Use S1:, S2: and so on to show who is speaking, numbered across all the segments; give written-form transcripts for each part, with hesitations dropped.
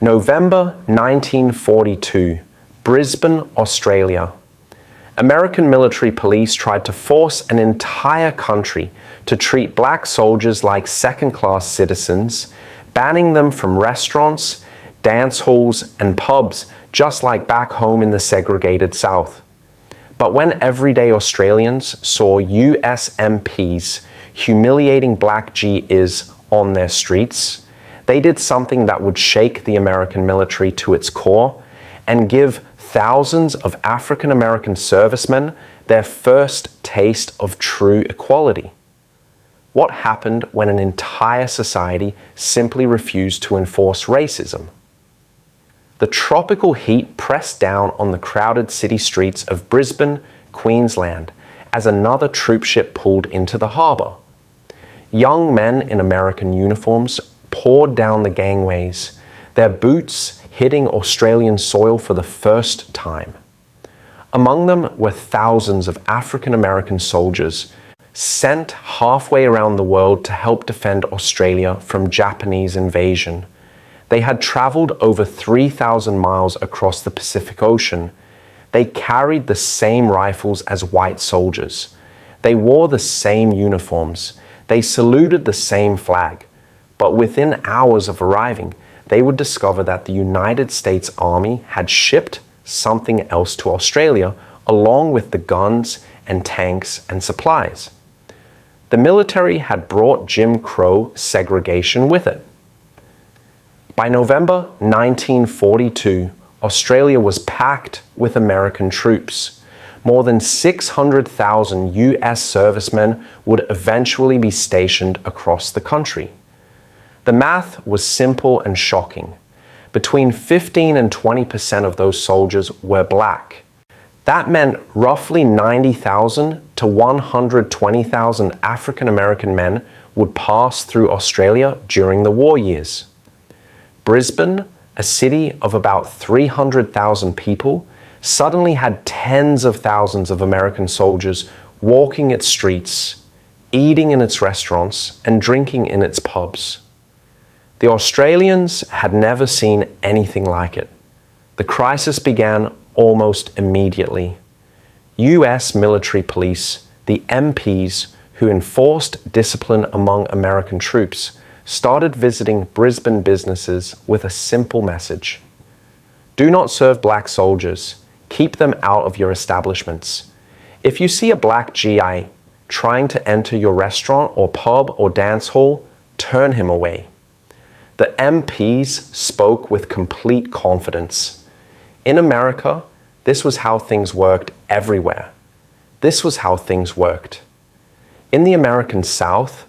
S1: November 1942, Brisbane, Australia. American military police tried to force an entire country to treat black soldiers like second-class citizens, banning them from restaurants, dance halls, and pubs, just like back home in the segregated South. But when everyday Australians saw US MPs humiliating Black GIs on their streets, they did something that would shake the American military to its core and give thousands of African American servicemen their first taste of true equality. What happened when an entire society simply refused to enforce racism? The tropical heat pressed down on the crowded city streets of Brisbane, Queensland, as another troop ship pulled into the harbour. Young men in American uniforms poured down the gangways, their boots hitting Australian soil for the first time. Among them were thousands of African American soldiers sent halfway around the world to help defend Australia from Japanese invasion. They had travelled over 3,000 miles across the Pacific Ocean. They carried the same rifles as white soldiers. They wore the same uniforms. They saluted the same flag. But within hours of arriving, they would discover that the United States Army had shipped something else to Australia, along with the guns and tanks and supplies. The military had brought Jim Crow segregation with it. By November 1942, Australia was packed with American troops. More than 600,000 US servicemen would eventually be stationed across the country. The math was simple and shocking. Between 15 and 20% of those soldiers were black. That meant roughly 90,000 to 120,000 African American men would pass through Australia during the war years. Brisbane, a city of about 300,000 people, suddenly had tens of thousands of American soldiers walking its streets, eating in its restaurants, and drinking in its pubs. The Australians had never seen anything like it. The crisis began almost immediately. US military police, the MPs who enforced discipline among American troops, started visiting Brisbane businesses with a simple message. Do not serve black soldiers. Keep them out of your establishments. If you see a Black GI trying to enter your restaurant or pub or dance hall, turn him away. The MPs spoke with complete confidence. In America, this was how things worked everywhere. This was how things worked. In the American South,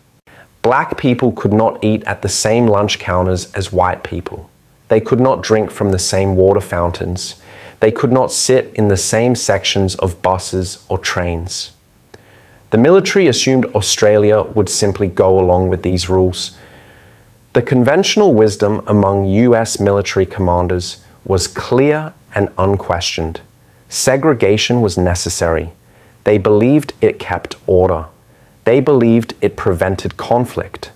S1: black people could not eat at the same lunch counters as white people. They could not drink from the same water fountains. They could not sit in the same sections of buses or trains. The military assumed Australia would simply go along with these rules. The conventional wisdom among US military commanders was clear and unquestioned. Segregation was necessary. They believed it kept order. They believed it prevented conflict.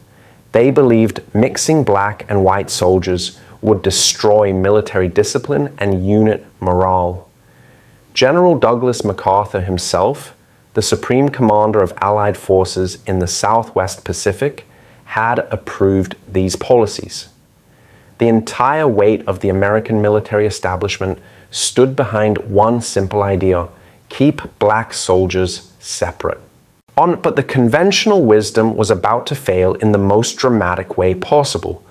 S1: They believed mixing black and white soldiers would destroy military discipline and unit morale. General Douglas MacArthur himself, the Supreme Commander of Allied forces in the Southwest Pacific, had approved these policies. The entire weight of the American military establishment stood behind one simple idea: keep black soldiers separate. But the conventional wisdom was about to fail in the most dramatic way possible.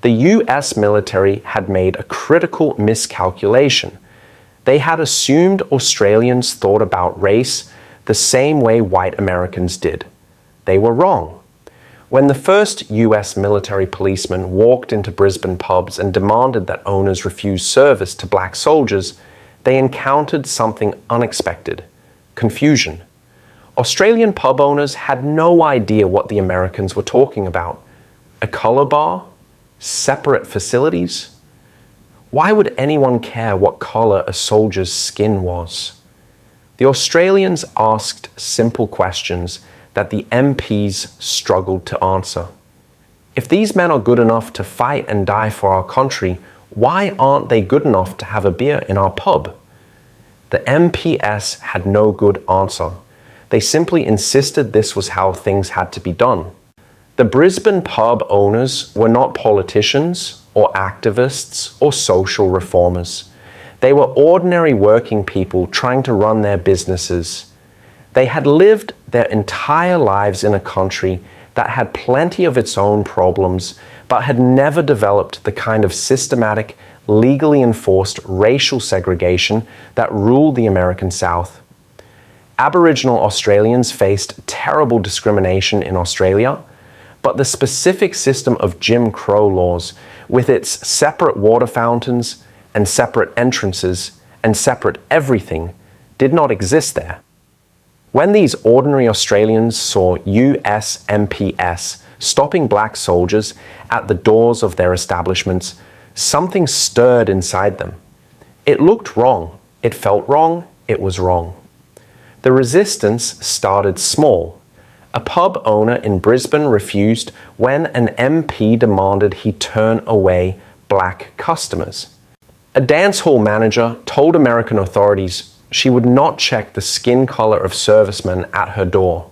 S1: The US military had made a critical miscalculation. They had assumed Australians thought about race the same way white Americans did. They were wrong. When the first US military policemen walked into Brisbane pubs and demanded that owners refuse service to black soldiers, they encountered something unexpected: confusion. Australian pub owners had no idea what the Americans were talking about. A colour bar? Separate facilities? Why would anyone care what colour a soldier's skin was? The Australians asked simple questions that the MPs struggled to answer. If these men are good enough to fight and die for our country, Why aren't they good enough to have a beer in our pub? The MPs had no good answer. They simply insisted this was how things had to be done. The Brisbane pub owners were not politicians or activists or social reformers. They were ordinary working people trying to run their businesses. They had lived their entire lives in a country that had plenty of its own problems, but had never developed the kind of systematic, legally enforced racial segregation that ruled the American South. Aboriginal Australians faced terrible discrimination in Australia, but the specific system of Jim Crow laws, with its separate water fountains and separate entrances and separate everything, did not exist there. When these ordinary Australians saw US MPs stopping black soldiers at the doors of their establishments, something stirred inside them. It looked wrong, it felt wrong, it was wrong. The resistance started small. A pub owner in Brisbane refused when an MP demanded he turn away black customers. A dance hall manager told American authorities she would not check the skin color of servicemen at her door.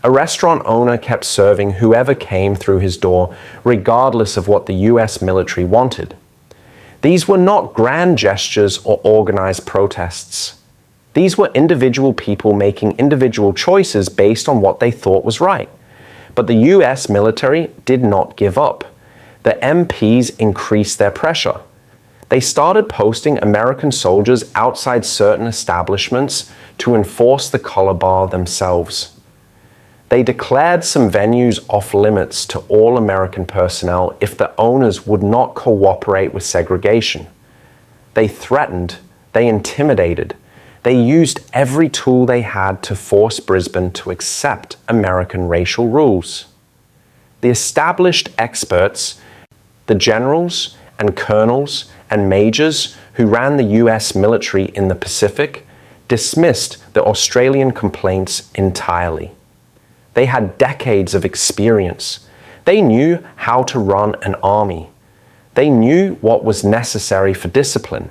S1: A restaurant owner kept serving whoever came through his door, regardless of what the US military wanted. These were not grand gestures or organized protests. These were individual people making individual choices based on what they thought was right. But the US military did not give up. The MPs increased their pressure. They started posting American soldiers outside certain establishments to enforce the color bar themselves. They declared some venues off limits to all American personnel if the owners would not cooperate with segregation. They threatened, they intimidated, they used every tool they had to force Brisbane to accept American racial rules. The established experts, the generals and colonels and majors who ran the US military in the Pacific, dismissed the Australian complaints entirely. They had decades of experience. They knew how to run an army. They knew what was necessary for discipline.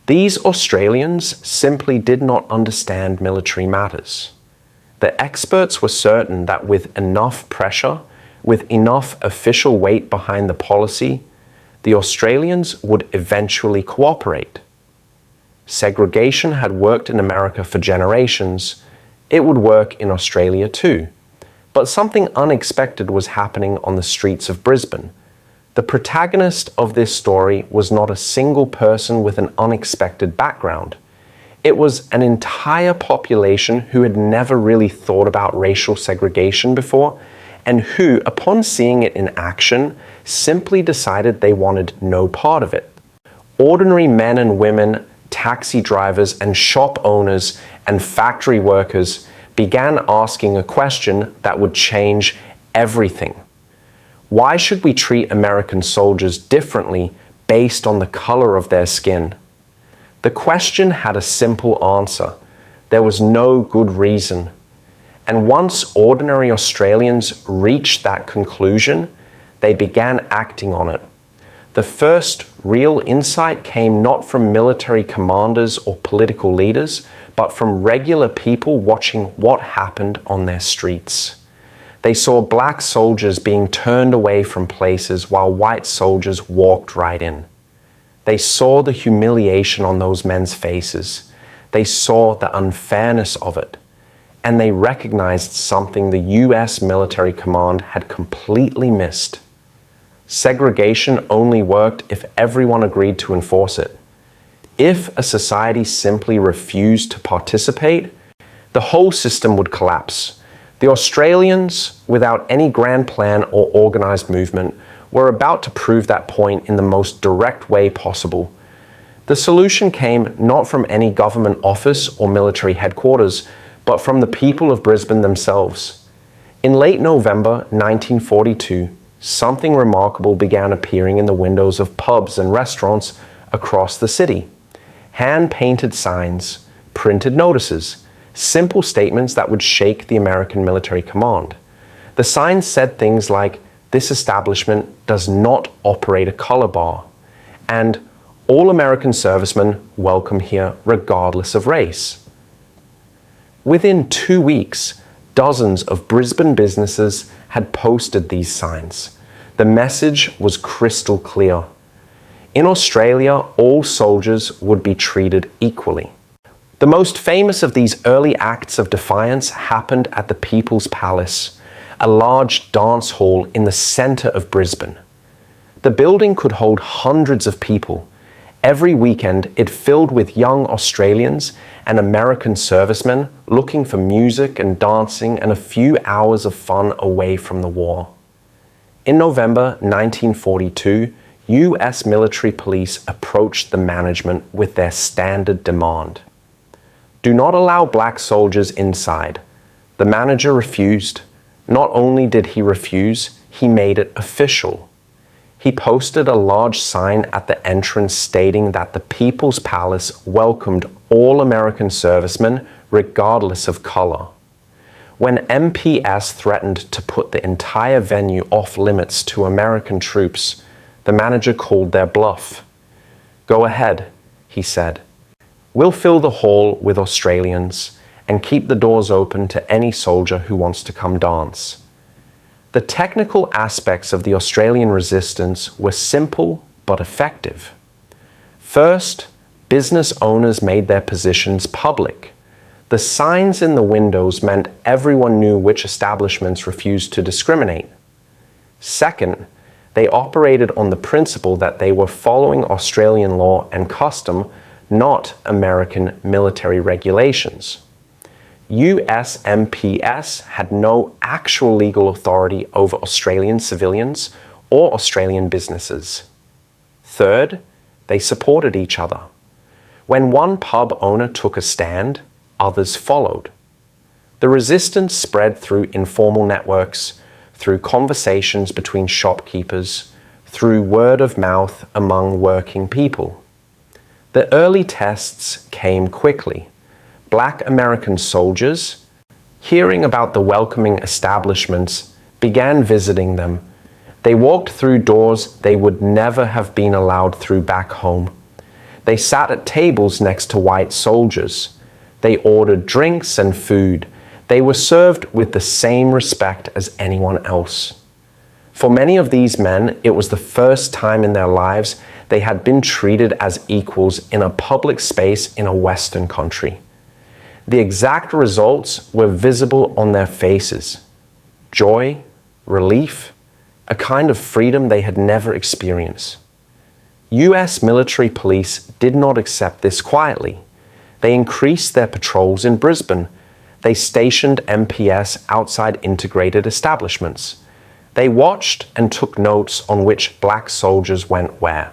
S1: These Australians simply did not understand military matters. The experts were certain that with enough pressure, with enough official weight behind the policy, the Australians would eventually cooperate. Segregation had worked in America for generations. It would work in Australia too. But something unexpected was happening on the streets of Brisbane. The protagonist of this story was not a single person with an unexpected background. It was an entire population who had never really thought about racial segregation before, and who, upon seeing it in action, simply decided they wanted no part of it. Ordinary men and women, taxi drivers and shop owners and factory workers began asking a question that would change everything. Why should we treat American soldiers differently based on the color of their skin? The question had a simple answer. There was no good reason. And once ordinary Australians reached that conclusion, they began acting on it. The first real insight came not from military commanders or political leaders, but from regular people watching what happened on their streets. They saw black soldiers being turned away from places while white soldiers walked right in. They saw the humiliation on those men's faces. They saw the unfairness of it. And they recognized something the US military command had completely missed. Segregation only worked if everyone agreed to enforce it. If a society simply refused to participate, the whole system would collapse. The Australians, without any grand plan or organized movement, were about to prove that point in the most direct way possible. The solution came not from any government office or military headquarters, but from the people of Brisbane themselves. In late November 1942, something remarkable began appearing in the windows of pubs and restaurants across the city. Hand-painted signs, printed notices, simple statements that would shake the American military command. The signs said things like, "This establishment does not operate a color bar," and all American servicemen welcome here regardless of race. Within 2 weeks, dozens of Brisbane businesses had posted these signs. The message was crystal clear. In Australia, all soldiers would be treated equally. The most famous of these early acts of defiance happened at the People's Palace, a large dance hall in the centre of Brisbane. The building could hold hundreds of people. Every weekend, it filled with young Australians and American servicemen looking for music and dancing and a few hours of fun away from the war. In November 1942, US military police approached the management with their standard demand. Do not allow black soldiers inside. The manager refused. Not only did he refuse, he made it official. He posted a large sign at the entrance stating that the People's Palace welcomed all American servicemen regardless of color. When MPs threatened to put the entire venue off limits to American troops, the manager called their bluff. "Go ahead," he said. "We'll fill the hall with Australians and keep the doors open to any soldier who wants to come dance." The technical aspects of the Australian resistance were simple but effective. First, business owners made their positions public. The signs in the windows meant everyone knew which establishments refused to discriminate. Second, they operated on the principle that they were following Australian law and custom, not American military regulations. US MPs had no actual legal authority over Australian civilians or Australian businesses. Third, they supported each other. When one pub owner took a stand, others followed. The resistance spread through informal networks, through conversations between shopkeepers, through word of mouth among working people. The early tests came quickly. Black American soldiers, hearing about the welcoming establishments, began visiting them. They walked through doors they would never have been allowed through back home. They sat at tables next to white soldiers. They ordered drinks and food. They were served with the same respect as anyone else. For many of these men, it was the first time in their lives they had been treated as equals in a public space in a Western country. The exact results were visible on their faces. Joy, relief, a kind of freedom they had never experienced. US military police did not accept this quietly. They increased their patrols in Brisbane. They stationed MPs outside integrated establishments. They watched and took notes on which black soldiers went where.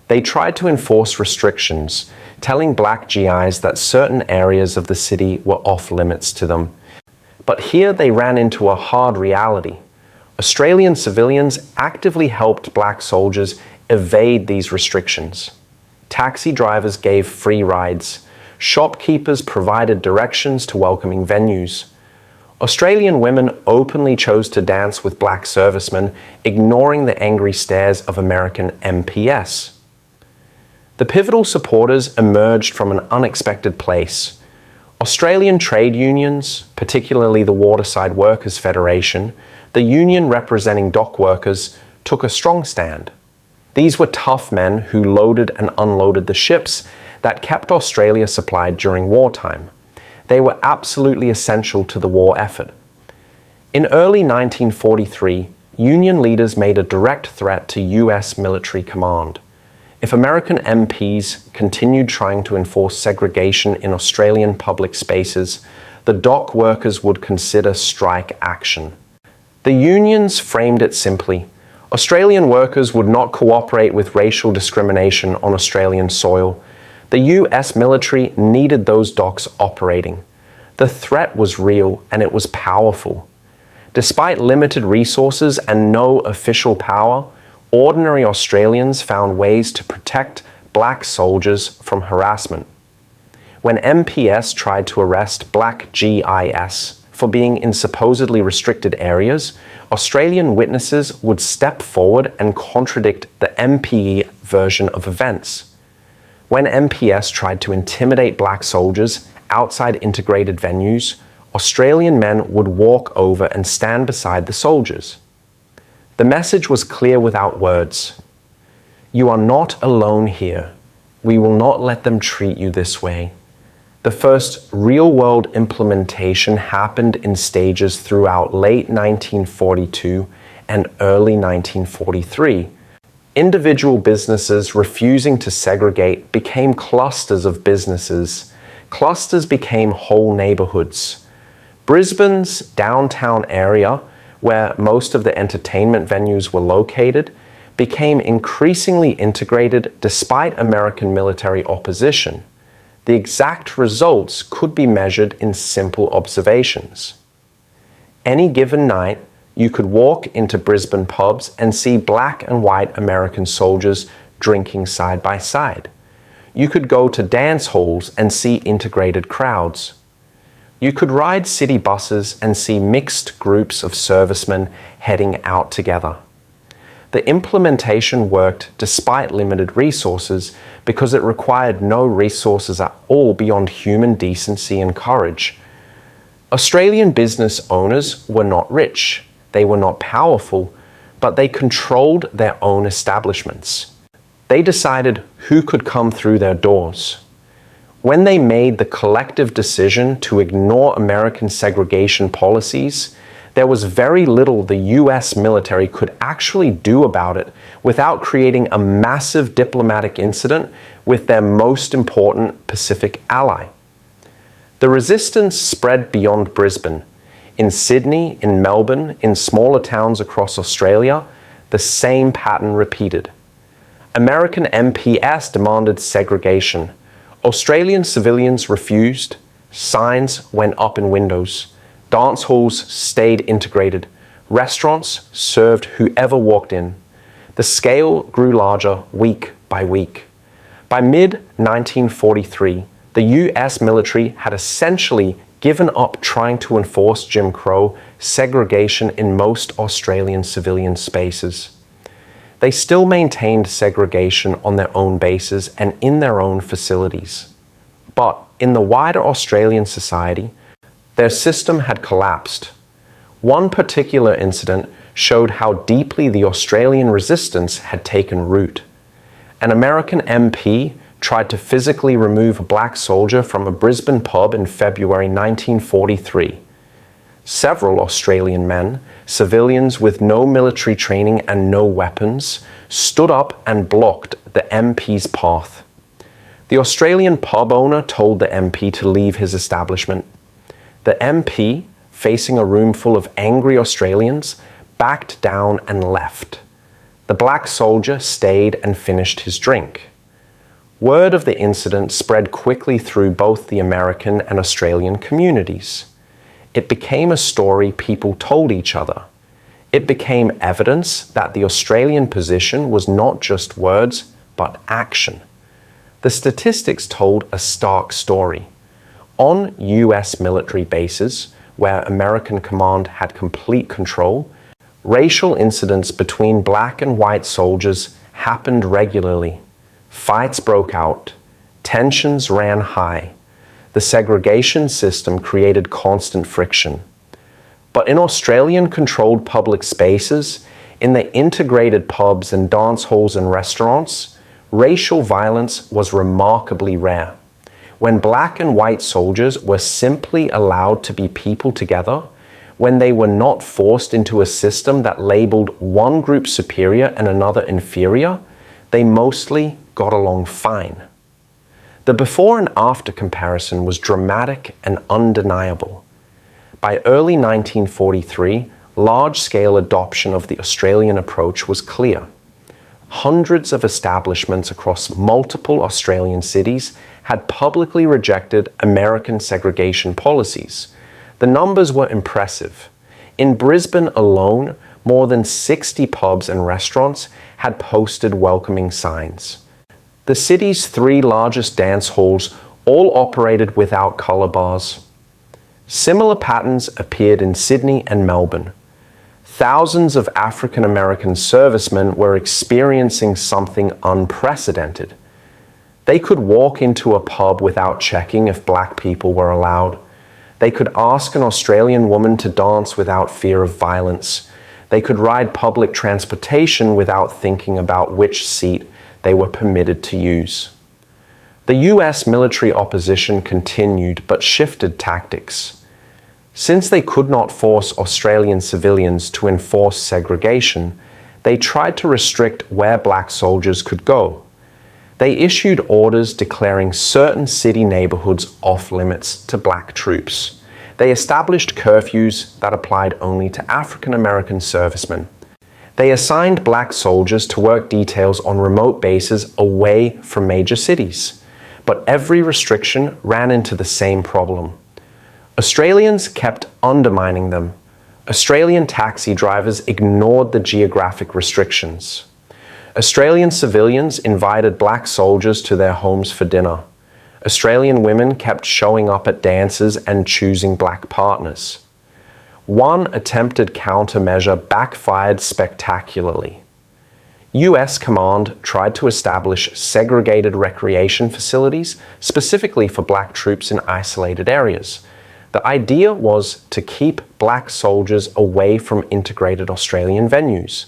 S1: They tried to enforce restrictions, telling Black GIs that certain areas of the city were off limits to them. But here they ran into a hard reality. Australian civilians actively helped black soldiers evade these restrictions. Taxi drivers gave free rides. Shopkeepers provided directions to welcoming venues. Australian women openly chose to dance with black servicemen, ignoring the angry stares of American MPs. The pivotal supporters emerged from an unexpected place. Australian trade unions, particularly the Waterside Workers' Federation, the union representing dock workers, took a strong stand. These were tough men who loaded and unloaded the ships that kept Australia supplied during wartime. They were absolutely essential to the war effort. In early 1943, union leaders made a direct threat to US military command. If American MPs continued trying to enforce segregation in Australian public spaces, the dock workers would consider strike action. The unions framed it simply: Australian workers would not cooperate with racial discrimination on Australian soil. The US military needed those docks operating. The threat was real and it was powerful. Despite limited resources and no official power, ordinary Australians found ways to protect black soldiers from harassment. When MPs tried to arrest Black GIs for being in supposedly restricted areas, Australian witnesses would step forward and contradict the MP version of events. When MPs tried to intimidate black soldiers outside integrated venues, Australian men would walk over and stand beside the soldiers. The message was clear without words. You are not alone here. We will not let them treat you this way. The first real-world implementation happened in stages throughout late 1942 and early 1943. Individual businesses refusing to segregate became clusters of businesses. Clusters became whole neighborhoods. Brisbane's downtown area, where most of the entertainment venues were located, became increasingly integrated despite American military opposition. The exact results could be measured in simple observations. Any given night, you could walk into Brisbane pubs and see black and white American soldiers drinking side by side. You could go to dance halls and see integrated crowds. You could ride city buses and see mixed groups of servicemen heading out together. The implementation worked despite limited resources because it required no resources at all beyond human decency and courage. Australian business owners were not rich, they were not powerful, but they controlled their own establishments. They decided who could come through their doors. When they made the collective decision to ignore American segregation policies, there was very little the US military could actually do about it without creating a massive diplomatic incident with their most important Pacific ally. The resistance spread beyond Brisbane. In Sydney, in Melbourne, in smaller towns across Australia, the same pattern repeated. American MPs demanded segregation. Australian civilians refused. Signs went up in windows. Dance halls stayed integrated. Restaurants served whoever walked in. The scale grew larger week by week. By mid-1943, the US military had essentially given up trying to enforce Jim Crow segregation in most Australian civilian spaces. They still maintained segregation on their own bases and in their own facilities. But in the wider Australian society, their system had collapsed. One particular incident showed how deeply the Australian resistance had taken root. An American MP tried to physically remove a black soldier from a Brisbane pub in February 1943. Several Australian men, civilians with no military training and no weapons, stood up and blocked the MP's path. The Australian pub owner told the MP to leave his establishment. The MP, facing a room full of angry Australians, backed down and left. The black soldier stayed and finished his drink. Word of the incident spread quickly through both the American and Australian communities. It became a story people told each other. It became evidence that the Australian position was not just words, but action. The statistics told a stark story. On US military bases, where American command had complete control, racial incidents between black and white soldiers happened regularly. Fights broke out. Tensions ran high. The segregation system created constant friction. But in Australian-controlled public spaces, in the integrated pubs and dance halls and restaurants, racial violence was remarkably rare. When black and white soldiers were simply allowed to be people together, when they were not forced into a system that labeled one group superior and another inferior, they mostly got along fine. The before and after comparison was dramatic and undeniable. By early 1943, large-scale adoption of the Australian approach was clear. Hundreds of establishments across multiple Australian cities had publicly rejected American segregation policies. The numbers were impressive. In Brisbane alone, more than 60 pubs and restaurants had posted welcoming signs. The city's 3 largest dance halls all operated without colour bars. Similar patterns appeared in Sydney and Melbourne. Thousands of African American servicemen were experiencing something unprecedented. They could walk into a pub without checking if black people were allowed. They could ask an Australian woman to dance without fear of violence. They could ride public transportation without thinking about which seat they were permitted to use. The US military opposition continued but shifted tactics. Since they could not force Australian civilians to enforce segregation, they tried to restrict where black soldiers could go. They issued orders declaring certain city neighborhoods off-limits to black troops. They established curfews that applied only to African American servicemen. They assigned black soldiers to work details on remote bases away from major cities. But every restriction ran into the same problem. Australians kept undermining them. Australian taxi drivers ignored the geographic restrictions. Australian civilians invited black soldiers to their homes for dinner. Australian women kept showing up at dances and choosing black partners. One attempted countermeasure backfired spectacularly. US Command tried to establish segregated recreation facilities specifically for black troops in isolated areas. The idea was to keep black soldiers away from integrated Australian venues.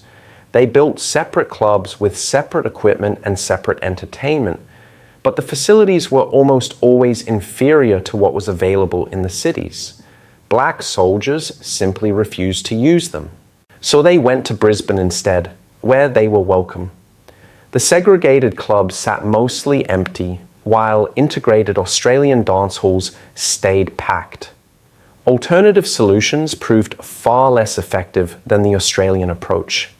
S1: They built separate clubs with separate equipment and separate entertainment, but the facilities were almost always inferior to what was available in the cities. Black soldiers simply refused to use them. So they went to Brisbane instead, where they were welcome. The segregated clubs sat mostly empty, while integrated Australian dance halls stayed packed. Alternative solutions proved far less effective than the Australian approach.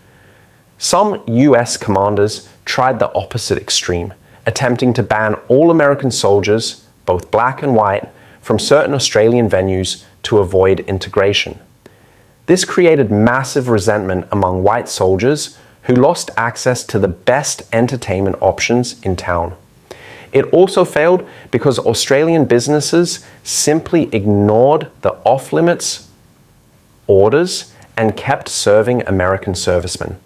S1: Some US commanders tried the opposite extreme, attempting to ban all American soldiers, both black and white, from certain Australian venues to avoid integration. This created massive resentment among white soldiers who lost access to the best entertainment options in town. It also failed because Australian businesses simply ignored the off-limits orders and kept serving American servicemen.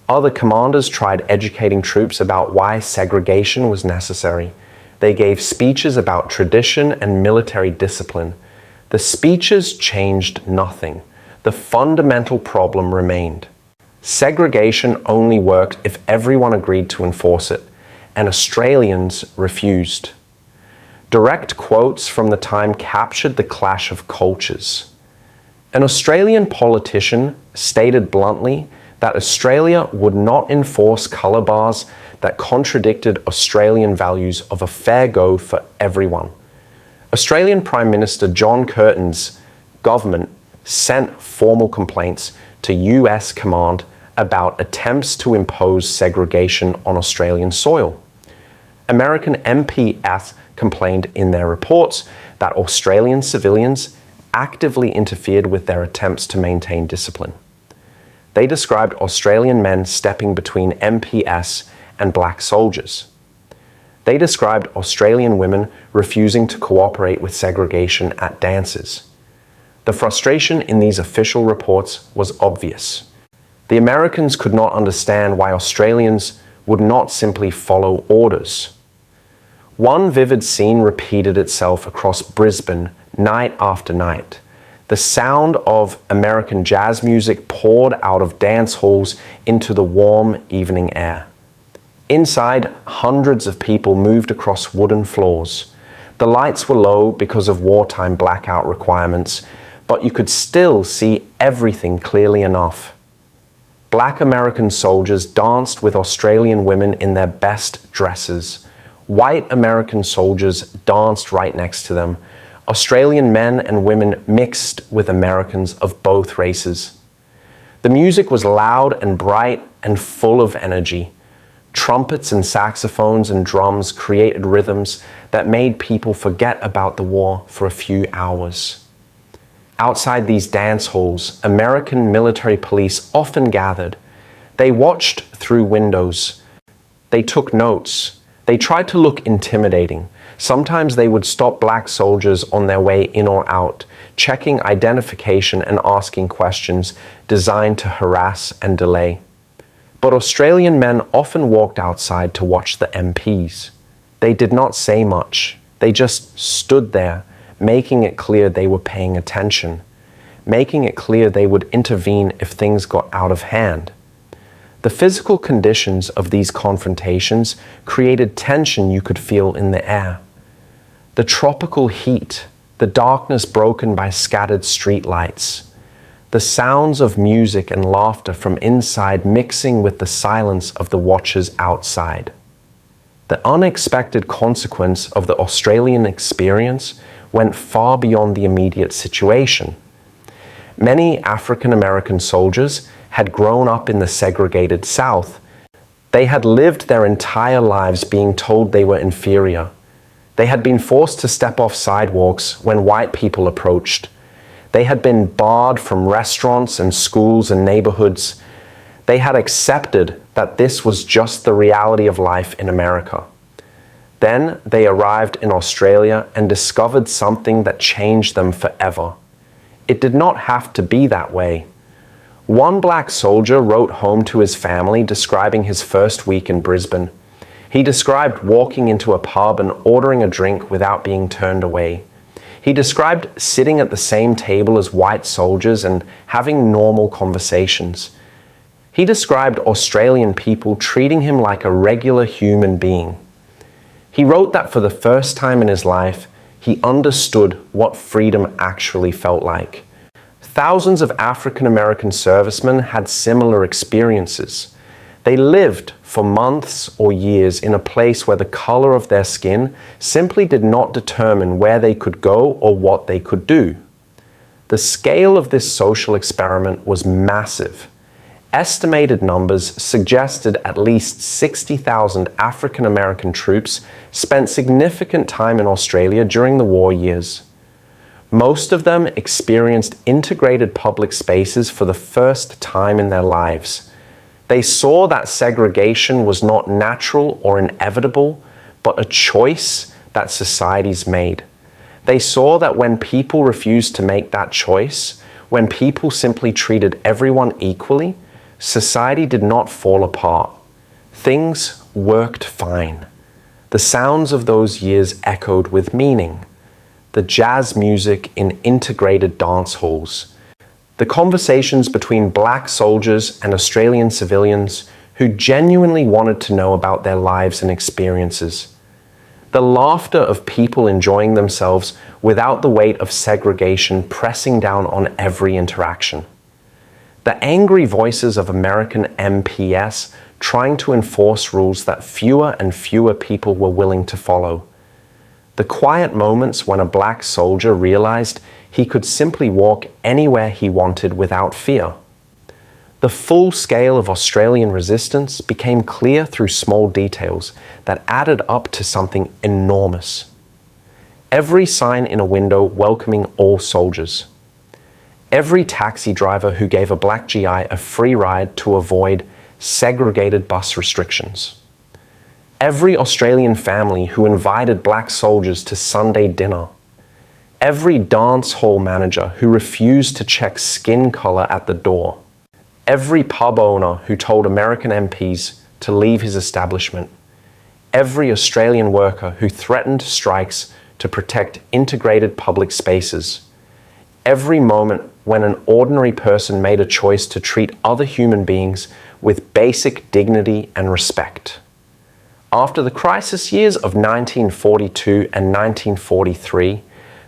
S1: Other commanders tried educating troops about why segregation was necessary. They gave speeches about tradition and military discipline. The speeches changed nothing. The fundamental problem remained. Segregation only worked if everyone agreed to enforce it, and Australians refused. Direct quotes from the time captured the clash of cultures. An Australian politician stated bluntly that Australia would not enforce colour bars that contradicted Australian values of a fair go for everyone. Australian Prime Minister John Curtin's government sent formal complaints to US Command about attempts to impose segregation on Australian soil. American MPs complained in their reports that Australian civilians actively interfered with their attempts to maintain discipline. They described Australian men stepping between MPs and black soldiers. They described Australian women refusing to cooperate with segregation at dances. The frustration in these official reports was obvious. The Americans could not understand why Australians would not simply follow orders. One vivid scene repeated itself across Brisbane night after night. The sound of American jazz music poured out of dance halls into the warm evening air. Inside, hundreds of people moved across wooden floors. The lights were low because of wartime blackout requirements, but you could still see everything clearly enough. Black American soldiers danced with Australian women in their best dresses. White American soldiers danced right next to them. Australian men and women mixed with Americans of both races. The music was loud and bright and full of energy. Trumpets and saxophones and drums created rhythms that made people forget about the war for a few hours. Outside these dance halls, American military police often gathered. They watched through windows. They took notes. They tried to look intimidating. Sometimes they would stop black soldiers on their way in or out, checking identification and asking questions designed to harass and delay. But Australian men often walked outside to watch the MPs. They did not say much. They just stood there, making it clear they were paying attention, making it clear they would intervene if things got out of hand. The physical conditions of these confrontations created tension you could feel in the air. The tropical heat, the darkness broken by scattered street lights, the sounds of music and laughter from inside mixing with the silence of the watchers outside. The unexpected consequence of the Australian experience went far beyond the immediate situation. Many African American soldiers had grown up in the segregated South. They had lived their entire lives being told they were inferior. They had been forced to step off sidewalks when white people approached. They had been barred from restaurants and schools and neighborhoods. They had accepted that this was just the reality of life in America. Then they arrived in Australia and discovered something that changed them forever. It did not have to be that way. One black soldier wrote home to his family describing his first week in Brisbane. He described walking into a pub and ordering a drink without being turned away. He described sitting at the same table as white soldiers and having normal conversations. He described Australian people treating him like a regular human being. He wrote that for the first time in his life, he understood what freedom actually felt like. Thousands of African American servicemen had similar experiences. They lived for months or years in a place where the color of their skin simply did not determine where they could go or what they could do. The scale of this social experiment was massive. Estimated numbers suggested at least 60,000 African American troops spent significant time in Australia during the war years. Most of them experienced integrated public spaces for the first time in their lives. They saw that segregation was not natural or inevitable, but a choice that societies made. They saw that when people refused to make that choice, when people simply treated everyone equally, society did not fall apart. Things worked fine. The sounds of those years echoed with meaning. The jazz music in integrated dance halls, the conversations between black soldiers and Australian civilians who genuinely wanted to know about their lives and experiences, the laughter of people enjoying themselves without the weight of segregation pressing down on every interaction, the angry voices of American MPs trying to enforce rules that fewer and fewer people were willing to follow, the quiet moments when a black soldier realized he could simply walk anywhere he wanted without fear. The full scale of Australian resistance became clear through small details that added up to something enormous. Every sign in a window welcoming all soldiers. Every taxi driver who gave a Black GI a free ride to avoid segregated bus restrictions. Every Australian family who invited black soldiers to Sunday dinner. Every dance hall manager who refused to check skin color at the door. Every pub owner who told American MPs to leave his establishment. Every Australian worker who threatened strikes to protect integrated public spaces. Every moment when an ordinary person made a choice to treat other human beings with basic dignity and respect. After the crisis years of 1942 and 1943,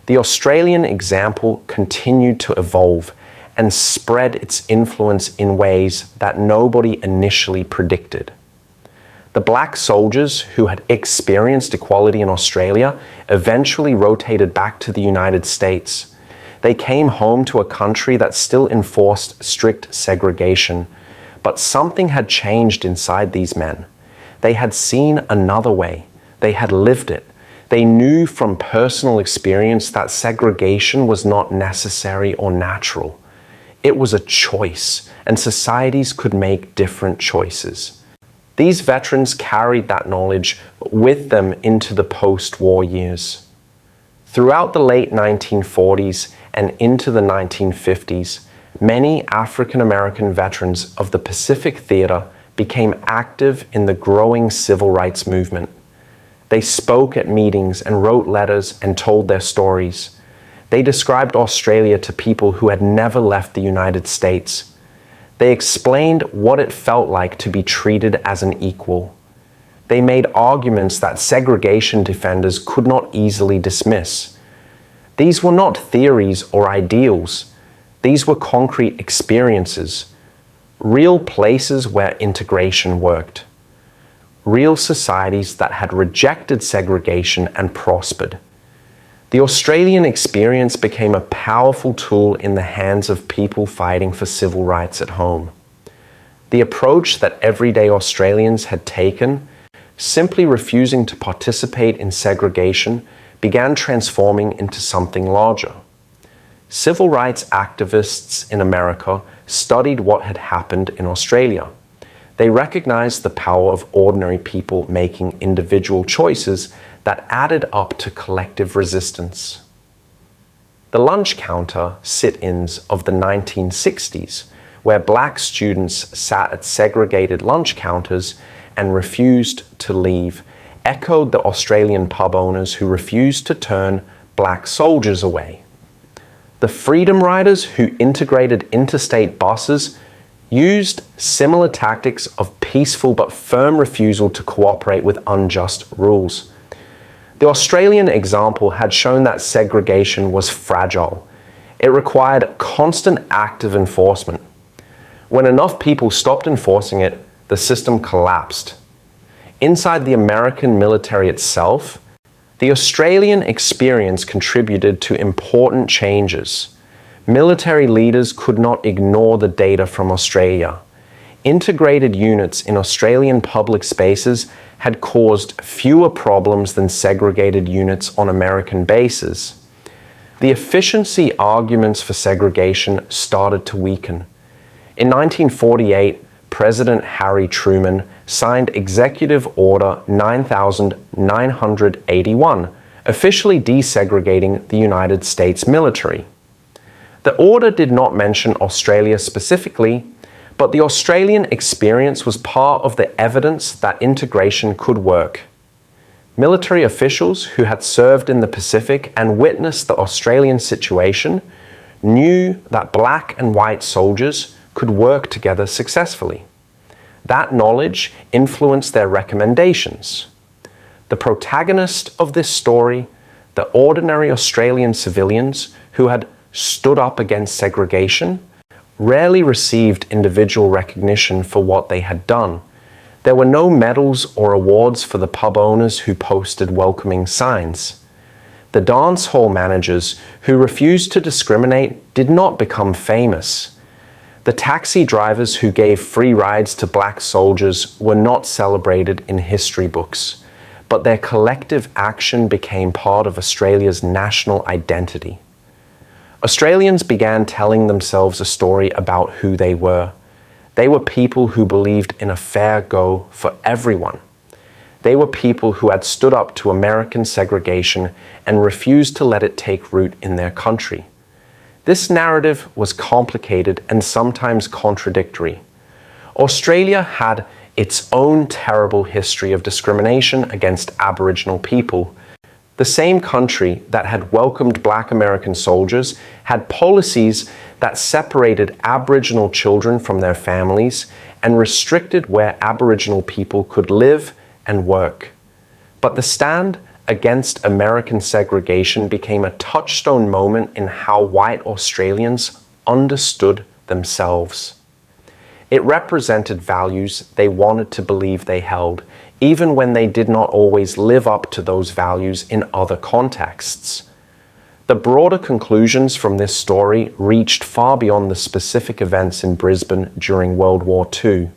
S1: the Australian example continued to evolve and spread its influence in ways that nobody initially predicted. The black soldiers who had experienced equality in Australia eventually rotated back to the United States. They came home to a country that still enforced strict segregation, but something had changed inside these men. They had seen another way. They had lived it. They knew from personal experience that segregation was not necessary or natural. It was a choice, and societies could make different choices. These veterans carried that knowledge with them into the post-war years. Throughout the late 1940s and into the 1950s, many African American veterans of the Pacific Theater became active in the growing civil rights movement. They spoke at meetings and wrote letters and told their stories. They described Australia to people who had never left the United States. They explained what it felt like to be treated as an equal. They made arguments that segregation defenders could not easily dismiss. These were not theories or ideals. These were concrete experiences, real places where integration worked, real societies that had rejected segregation and prospered. The Australian experience became a powerful tool in the hands of people fighting for civil rights at home. The approach that everyday Australians had taken, simply refusing to participate in segregation, began transforming into something larger. Civil rights activists in America studied what had happened in Australia. They recognized the power of ordinary people making individual choices that added up to collective resistance. The lunch counter sit-ins of the 1960s, where black students sat at segregated lunch counters and refused to leave, echoed the Australian pub owners who refused to turn black soldiers away. The Freedom Riders who integrated interstate buses used similar tactics of peaceful but firm refusal to cooperate with unjust rules. The Australian example had shown that segregation was fragile. It required constant active enforcement. When enough people stopped enforcing it, the system collapsed. Inside the American military itself, the Australian experience contributed to important changes. Military leaders could not ignore the data from Australia. Integrated units in Australian public spaces had caused fewer problems than segregated units on American bases. The efficiency arguments for segregation started to weaken. In 1948, President Harry Truman signed Executive Order 9981, officially desegregating the United States military. The order did not mention Australia specifically, but the Australian experience was part of the evidence that integration could work. Military officials who had served in the Pacific and witnessed the Australian situation knew that black and white soldiers could work together successfully. That knowledge influenced their recommendations. The protagonist of this story, the ordinary Australian civilians who had stood up against segregation, rarely received individual recognition for what they had done. There were no medals or awards for the pub owners who posted welcoming signs. The dance hall managers who refused to discriminate did not become famous. The taxi drivers who gave free rides to black soldiers were not celebrated in history books, but their collective action became part of Australia's national identity. Australians began telling themselves a story about who they were. They were people who believed in a fair go for everyone. They were people who had stood up to American segregation and refused to let it take root in their country. This narrative was complicated and sometimes contradictory. Australia had its own terrible history of discrimination against Aboriginal people. The same country that had welcomed black American soldiers had policies that separated Aboriginal children from their families and restricted where Aboriginal people could live and work. But the stand against American segregation became a touchstone moment in how white Australians understood themselves. It represented values they wanted to believe they held, even when they did not always live up to those values in other contexts. The broader conclusions from this story reached far beyond the specific events in Brisbane during World War II.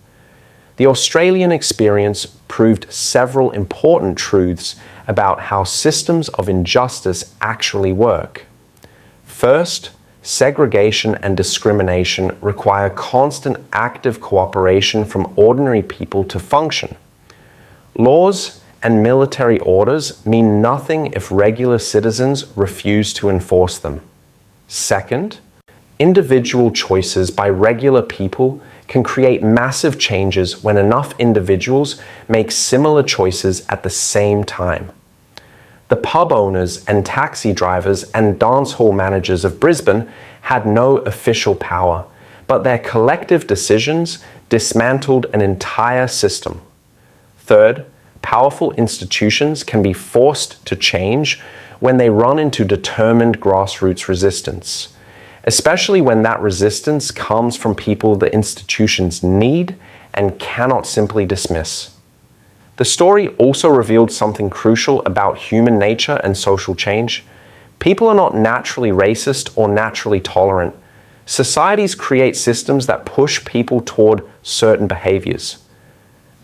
S1: The Australian experience proved several important truths about how systems of injustice actually work. First, segregation and discrimination require constant active cooperation from ordinary people to function. Laws and military orders mean nothing if regular citizens refuse to enforce them. Second, individual choices by regular people can create massive changes when enough individuals make similar choices at the same time. The pub owners and taxi drivers and dance hall managers of Brisbane had no official power, but their collective decisions dismantled an entire system. Third, powerful institutions can be forced to change when they run into determined grassroots resistance, especially when that resistance comes from people the institutions need and cannot simply dismiss. The story also revealed something crucial about human nature and social change. People are not naturally racist or naturally tolerant. Societies create systems that push people toward certain behaviors.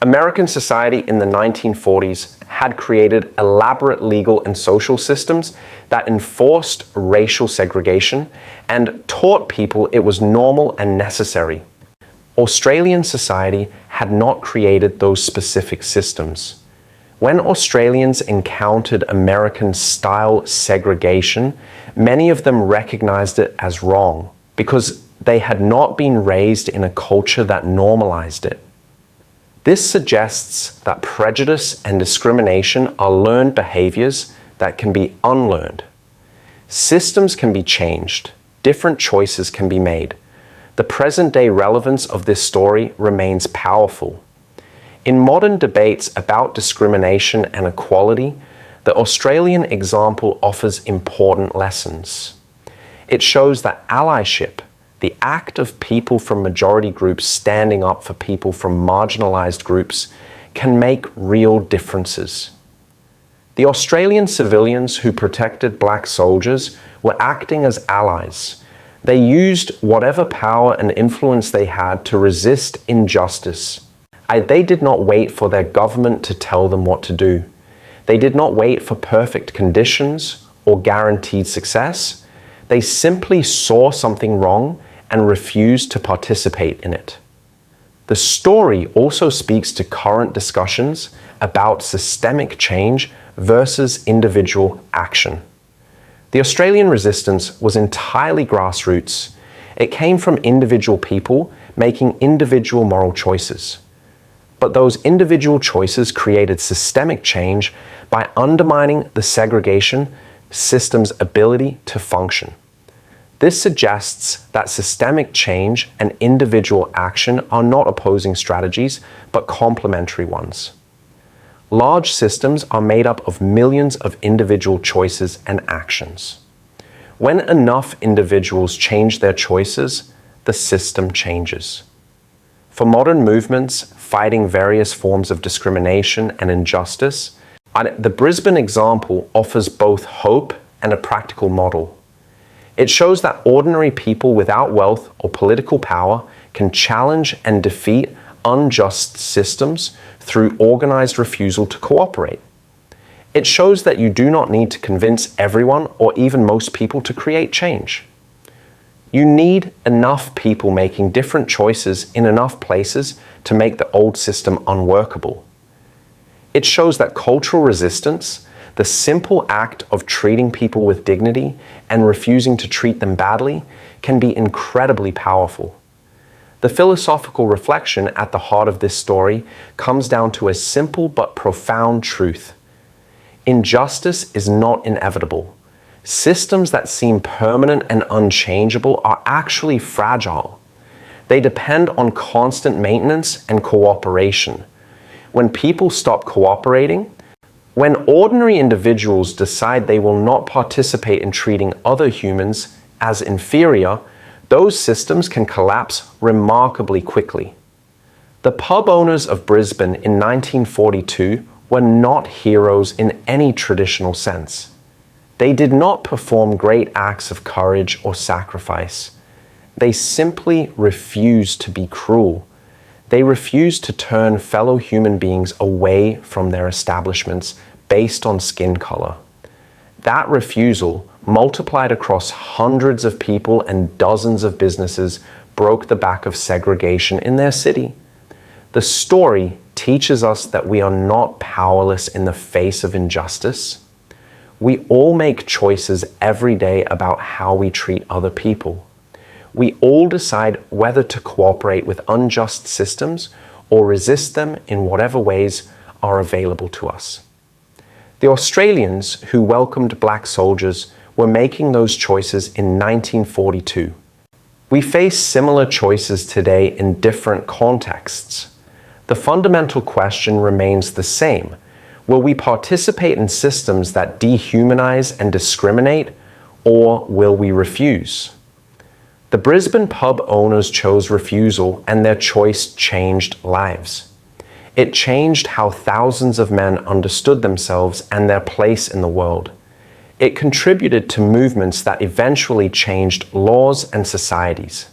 S1: American society in the 1940s had created elaborate legal and social systems that enforced racial segregation and taught people it was normal and necessary. Australian society had not created those specific systems. When Australians encountered American-style segregation, many of them recognized it as wrong because they had not been raised in a culture that normalized it. This suggests that prejudice and discrimination are learned behaviors that can be unlearned. Systems can be changed. Different choices can be made. The present-day relevance of this story remains powerful. In modern debates about discrimination and equality, the Australian example offers important lessons. It shows that allyship, the act of people from majority groups standing up for people from marginalized groups, can make real differences. The Australian civilians who protected black soldiers were acting as allies. They used whatever power and influence they had to resist injustice. They did not wait for their government to tell them what to do. They did not wait for perfect conditions or guaranteed success. They simply saw something wrong and refused to participate in it. The story also speaks to current discussions about systemic change versus individual action. The Australian resistance was entirely grassroots. It came from individual people making individual moral choices. But those individual choices created systemic change by undermining the segregation system's ability to function. This suggests that systemic change and individual action are not opposing strategies, but complementary ones. Large systems are made up of millions of individual choices and actions. When enough individuals change their choices, the system changes. For modern movements fighting various forms of discrimination and injustice, the Brisbane example offers both hope and a practical model. It shows that ordinary people without wealth or political power can challenge and defeat unjust systems through organized refusal to cooperate. It shows that you do not need to convince everyone or even most people to create change. You need enough people making different choices in enough places to make the old system unworkable. It shows that cultural resistance, the simple act of treating people with dignity and refusing to treat them badly, can be incredibly powerful. The philosophical reflection at the heart of this story comes down to a simple but profound truth. Injustice is not inevitable. Systems that seem permanent and unchangeable are actually fragile. They depend on constant maintenance and cooperation. When people stop cooperating, when ordinary individuals decide they will not participate in treating other humans as inferior, those systems can collapse remarkably quickly. The pub owners of Brisbane in 1942 were not heroes in any traditional sense. They did not perform great acts of courage or sacrifice. They simply refused to be cruel. They refused to turn fellow human beings away from their establishments based on skin color. That refusal, multiplied across hundreds of people and dozens of businesses, broke the back of segregation in their city. The story teaches us that we are not powerless in the face of injustice. We all make choices every day about how we treat other people. We all decide whether to cooperate with unjust systems or resist them in whatever ways are available to us. The Australians who welcomed black soldiers were making those choices in 1942. We face similar choices today in different contexts. The fundamental question remains the same. Will we participate in systems that dehumanize and discriminate, or will we refuse? The Brisbane pub owners chose refusal, and their choice changed lives. It changed how thousands of men understood themselves and their place in the world. It contributed to movements that eventually changed laws and societies.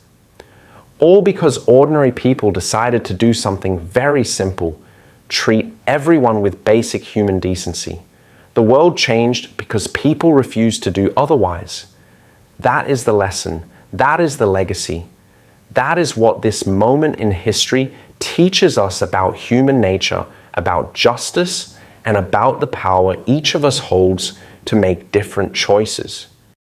S1: All because ordinary people decided to do something very simple: treat everyone with basic human decency. The world changed because people refused to do otherwise. That is the lesson. That is the legacy. That is what this moment in history teaches us about human nature, about justice, and about the power each of us holds to make different choices.